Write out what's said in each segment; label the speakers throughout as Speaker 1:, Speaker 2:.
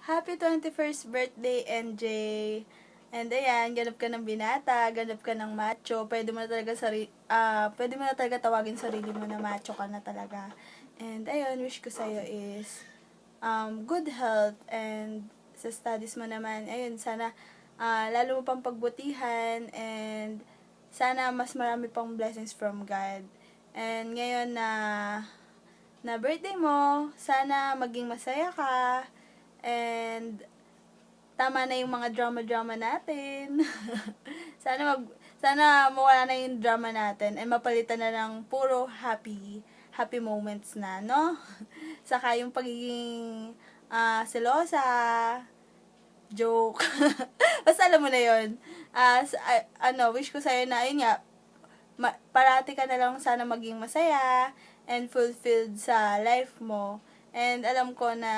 Speaker 1: Happy 21st birthday, NJ! And ayan, ganap ka ng binata, ganap ka ng macho, pwede mo na talaga tawagin sarili mo na macho ka na talaga. And ayun, wish ko sa'yo is good health, and sa studies mo naman, ayun, sana lalo mo pang pagbutihan, and sana mas marami pang blessings from God. And ngayon na birthday mo, sana maging masaya ka, and tama na yung mga drama-drama natin. sana mawala na yung drama natin and mapalitan na ng puro happy moments na, no? Saka yung pagiging selosa, joke. Basta alam mo na yun. Wish ko sa'yo na, ayun nga, parati ka na lang sana maging masaya and fulfilled sa life mo. And alam ko na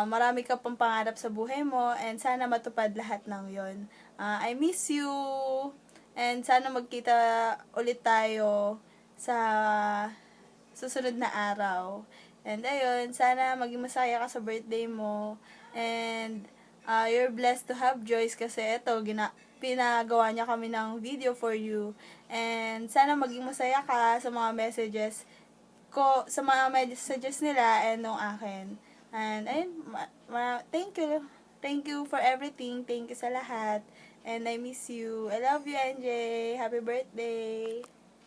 Speaker 1: marami ka pang pangarap sa buhay mo, and sana matupad lahat ng yon. I miss you, and sana magkita ulit tayo sa susunod na araw. And ayun, sana maging masaya ka sa birthday mo, and you're blessed to have Joyce kasi ito, pinagawa niya kami ng video for you. And sana maging masaya ka sa mga messages nila and nung akin. And ayun, thank you. Thank you for everything. Thank you sa lahat. And I miss you. I love you, NJ. Happy birthday.